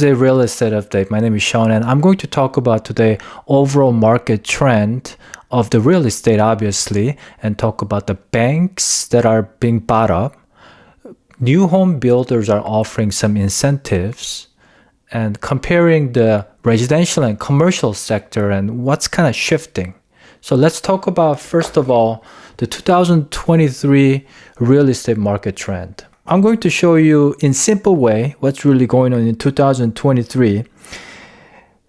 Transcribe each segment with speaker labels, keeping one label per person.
Speaker 1: A real estate update. My name is Shawn, and I'm going to talk about today overall market trend of the real estate, obviously, and talk about the banks that are being bought up. New home builders are offering some incentives, and comparing the residential and commercial sector and what's kind of shifting. So let's talk about, first of all, the 2023 real estate market trend. I'm going to show you in simple way what's really going on in 2023.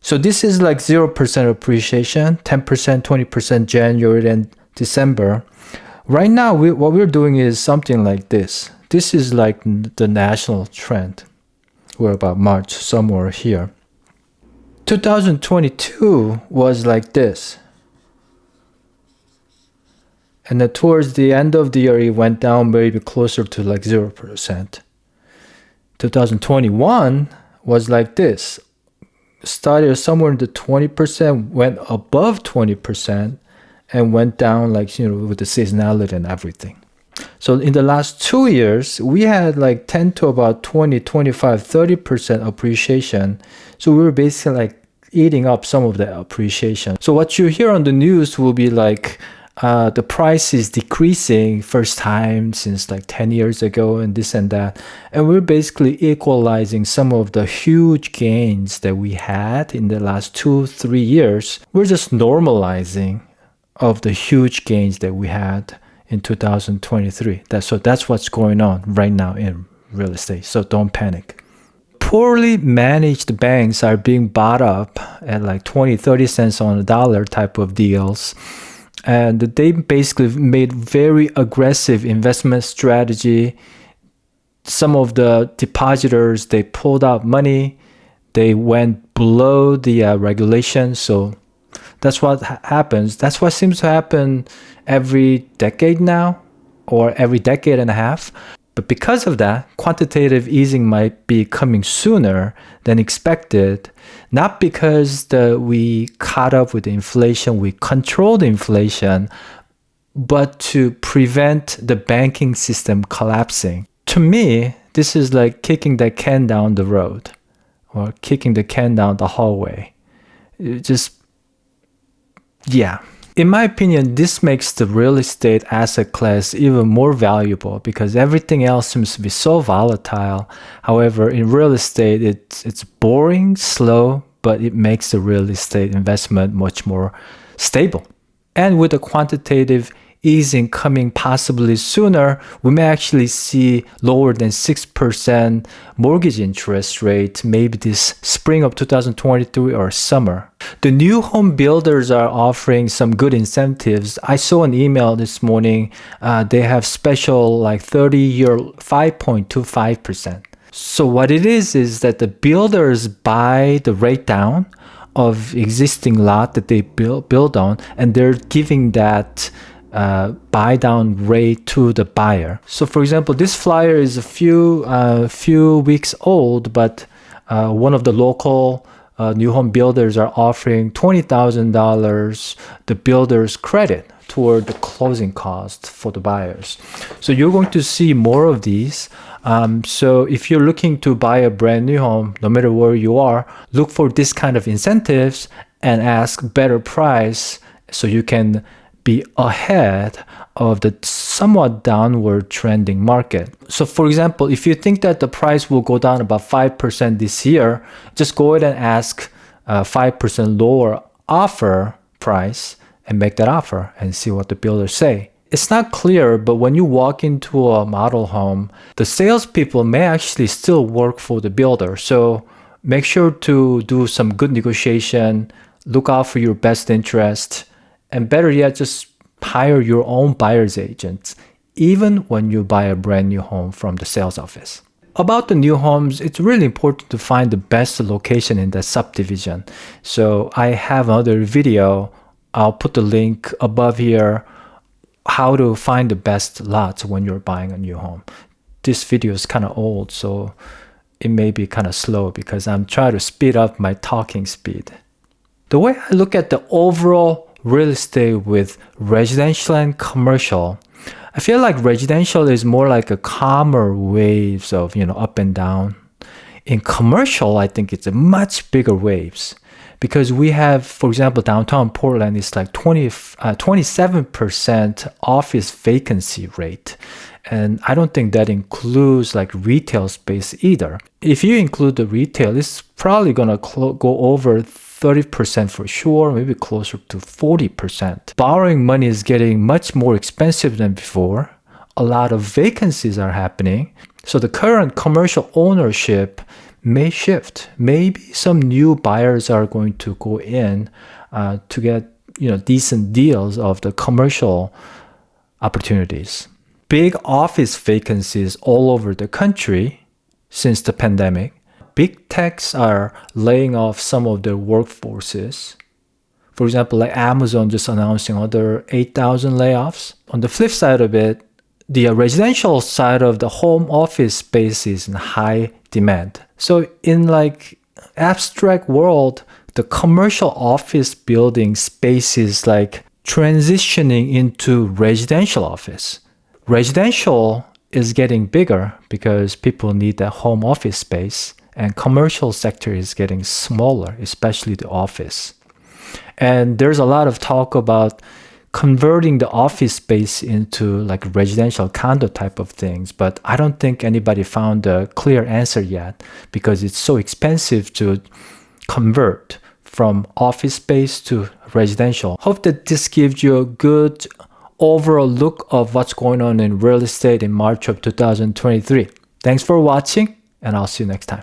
Speaker 1: So this is like 0% appreciation, 10%, 20% January and December. Right now, what we're doing is something like this. This is like the national trend. We're about March, somewhere here. 2022 was like this. And then towards the end of the year, it went down maybe closer to like 0%. 2021 was like this. Started somewhere in the 20%, went above 20%, and went down like, with the seasonality and everything. So in the last 2 years, we had like 10 to about 20, 25, 30% appreciation. So we were basically like eating up some of the appreciation. So what you hear on the news will be like, the price is decreasing first time since like 10 years ago and this and that. And we're basically equalizing some of the huge gains that we had in the last 2-3 years. We're just normalizing of the huge gains that we had in 2023. That's what's going on right now in real estate. So don't panic. Poorly managed banks are being bought up at like 20, 30 cents on a dollar type of deals. And they basically made very aggressive investment strategy. Some of the depositors, they pulled out money. They went below the regulation. So that's what happens. That's what seems to happen every decade now, or every decade and a half. But because of that, quantitative easing might be coming sooner than expected, not because we caught up with the inflation, we controlled inflation, but to prevent the banking system collapsing. To me, this is like kicking the can down the road or kicking the can down the hallway. In my opinion, this makes the real estate asset class even more valuable because everything else seems to be so volatile. However, in real estate, it's boring, slow, but it makes the real estate investment much more stable. And with the quantitative easing coming possibly sooner, we may actually see lower than 6% mortgage interest rate maybe this spring of 2023 or summer. The new home builders are offering some good incentives. I saw an email this morning. They have special like 30-year 5.25%. So what it is that the builders buy the rate down of existing lot that they build on, and they're giving that buy down rate to the buyer. So for example, this flyer is a few weeks old, but one of the local new home builders are offering $20,000 the builder's credit toward the closing cost for the buyers. So you're going to see more of these. So if you're looking to buy a brand new home, no matter where you are, look for this kind of incentives and ask better price so you can be ahead of the somewhat downward trending market. So for example, if you think that the price will go down about 5% this year, just go ahead and ask 5% lower offer price and make that offer and see what the builders say. It's not clear, but when you walk into a model home, the salespeople may actually still work for the builder. So make sure to do some good negotiation, look out for your best interest, and better yet, just hire your own buyer's agents, even when you buy a brand new home from the sales office. About the new homes, it's really important to find the best location in the subdivision. So I have another video. I'll put the link above here, how to find the best lots when you're buying a new home. This video is kind of old, so it may be kind of slow because I'm trying to speed up my talking speed. The way I look at the overall real estate with residential and commercial, I feel like residential is more like a calmer waves of, up and down. In commercial, I think it's a much bigger waves because we have, for example, downtown Portland is like 27% office vacancy rate. And I don't think that includes like retail space either. If you include the retail, it's probably going to go over 30% for sure, maybe closer to 40%. Borrowing money is getting much more expensive than before. A lot of vacancies are happening. So the current commercial ownership may shift. Maybe some new buyers are going to go in to get decent deals of the commercial opportunities. Big office vacancies all over the country since the pandemic. Big techs are laying off some of their workforces. For example, like Amazon just announcing another 8,000 layoffs. On the flip side of it, the residential side of the home office space is in high demand. So in like abstract world, the commercial office building space is like transitioning into residential office. Residential is getting bigger because people need that home office space, and commercial sector is getting smaller, especially the office. And there's a lot of talk about converting the office space into like residential condo type of things, but I don't think anybody found a clear answer yet because it's so expensive to convert from office space to residential. Hope that this gives you a good overall look of what's going on in real estate in March of 2023. Thanks for watching, and I'll see you next time.